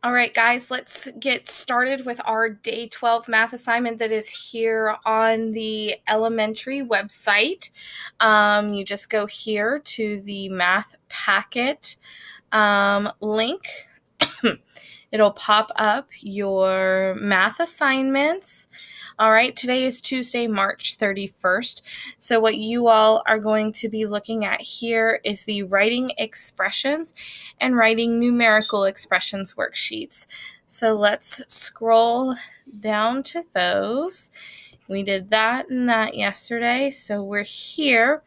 All right, guys, let's get started with our day 12 math assignment that is here on the elementary website. You just go here to the math packet link. It'll pop up your math assignments. All right, today is Tuesday, March 31st. So what you all are going to be looking at here is the writing expressions and writing numerical expressions worksheets. So let's scroll down to those. We did that and that yesterday. So we're here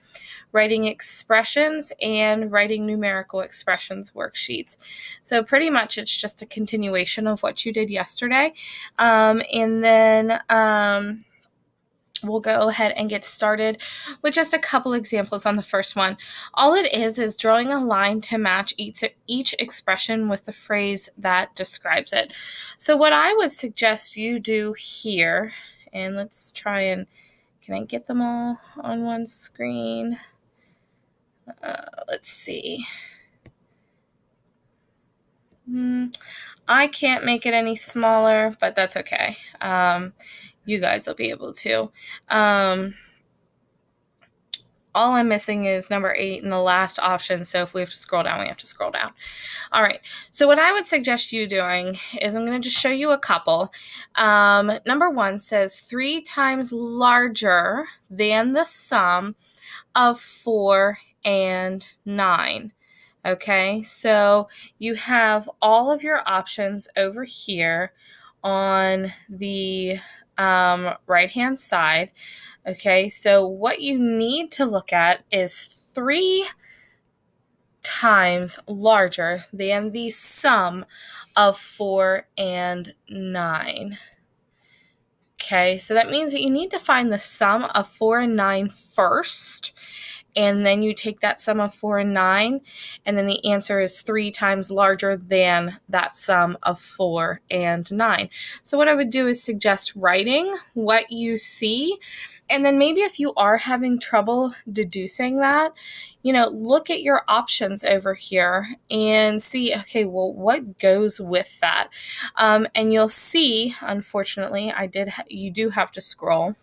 writing expressions and writing numerical expressions worksheets. So pretty much it's just a continuation of what you did yesterday. And then we'll go ahead and get started with just a couple examples on the first one. All it is drawing a line to match each expression with the phrase that describes it. So what I would suggest you do here, and let's try and, can I get them all on one screen? Let's see. I can't make it any smaller, but that's okay. You guys will be able to. All I'm missing is number 8 in the last option, so if we have to scroll down, we have to scroll down. All right, so what I would suggest you doing is I'm going to just show you a couple. Number 1 says 3 times larger than the sum of 4 and 9. Okay, so you have all of your options over here on the right-hand side. Okay, so what you need to look at is 3 times larger than the sum of 4 and 9. Okay, so that means that you need to find the sum of 4 and 9 first, and then you take that sum of 4 and 9, and then the answer is 3 times larger than that sum of 4 and 9. So what I would do is suggest writing what you see, and then maybe if you are having trouble deducing that, look at your options over here and see, okay, well, what goes with that? And you'll see, unfortunately, you do have to scroll.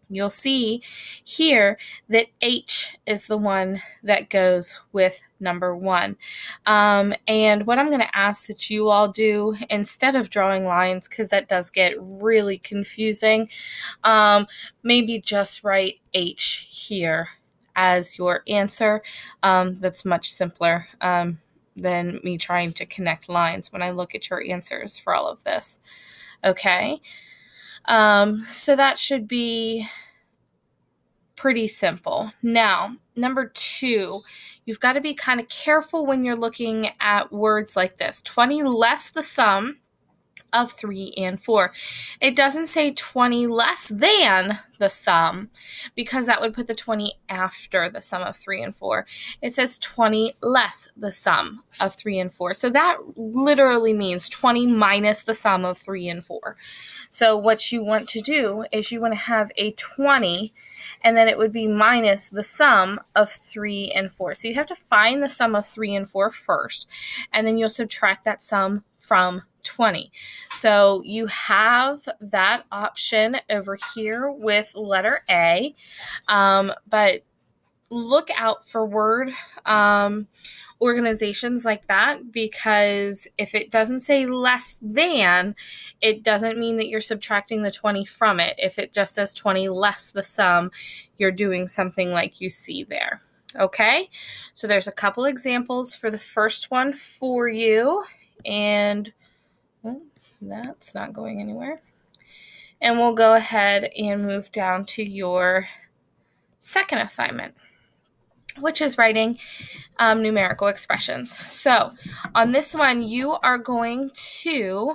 You'll see here that H is the one that goes with number 1. And what I'm going to ask that you all do, instead of drawing lines, because that does get really confusing, maybe just write H here as your answer. That's much simpler than me trying to connect lines when I look at your answers for all of this. Okay. So that should be pretty simple. Now, number 2, you've got to be kind of careful when you're looking at words like this. 20 less the sum of 3 and 4. It doesn't say 20 less than the sum, because that would put the 20 after the sum of 3 and 4. It says 20 less the sum of 3 and 4. So that literally means 20 minus the sum of 3 and 4. So what you want to do is you want to have a 20, and then it would be minus the sum of 3 and 4. So you have to find the sum of 3 and 4 first, and then you'll subtract that sum from 20. So you have that option over here with letter A, but look out for word organizations like that, because if it doesn't say less than, it doesn't mean that you're subtracting the 20 from it. If it just says 20 less the sum, you're doing something like you see there. Okay, so there's a couple examples for the first one for you, and that's not going anywhere. And we'll go ahead and move down to your second assignment, which is writing numerical expressions. So on this one, you are going to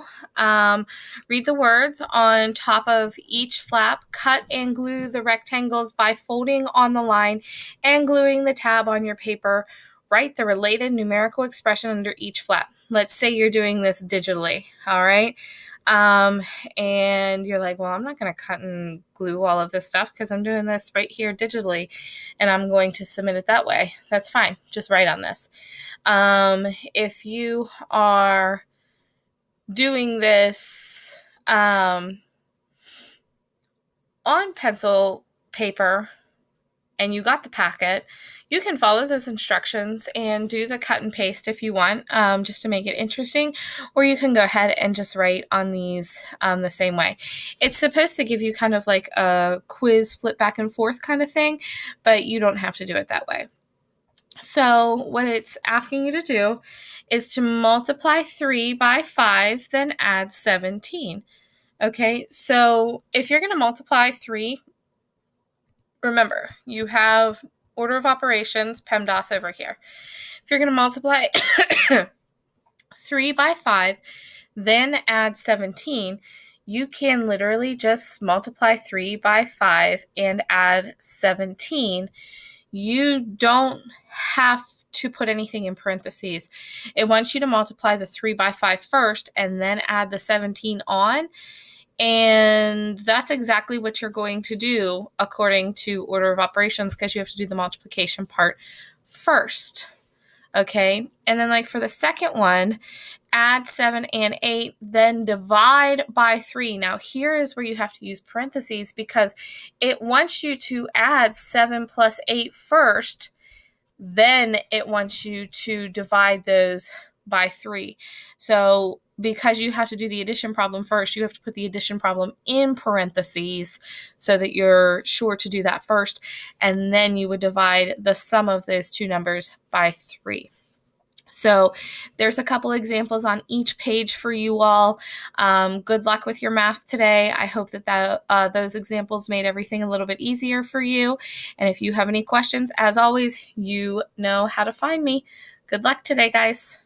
read the words on top of each flap, cut and glue the rectangles by folding on the line and gluing the tab on your paper. Write the related numerical expression under each flap. Let's say you're doing this digitally, all right? And you're like, well, I'm not going to cut and glue all of this stuff because I'm doing this right here digitally and I'm going to submit it that way. That's fine. Just write on this. If you are doing this on pencil paper and you got the packet, you can follow those instructions and do the cut and paste if you want, just to make it interesting, or you can go ahead and just write on these the same way. It's supposed to give you kind of like a quiz flip back and forth kind of thing, but you don't have to do it that way. So what it's asking you to do is to multiply 3 by 5, then add 17. Okay, so if you're going to multiply 3, remember, you have order of operations, PEMDAS over here. If you're going to multiply 3 by 5, then add 17, you can literally just multiply 3 by 5 and add 17. You don't have to put anything in parentheses. It wants you to multiply the 3 by 5 first and then add the 17 on. And that's exactly what you're going to do according to order of operations, because you have to do the multiplication part first. Okay, and then like for the second one, add 7 and 8, then divide by 3. Now here is where you have to use parentheses because it wants you to add 7 plus 8 first, then it wants you to divide those by 3. So because you have to do the addition problem first, you have to put the addition problem in parentheses so that you're sure to do that first, and then you would divide the sum of those two numbers by 3. So there's a couple examples on each page for you all. Good luck with your math today. I hope that those examples made everything a little bit easier for you. And if you have any questions, as always, you know how to find me. Good luck today, guys.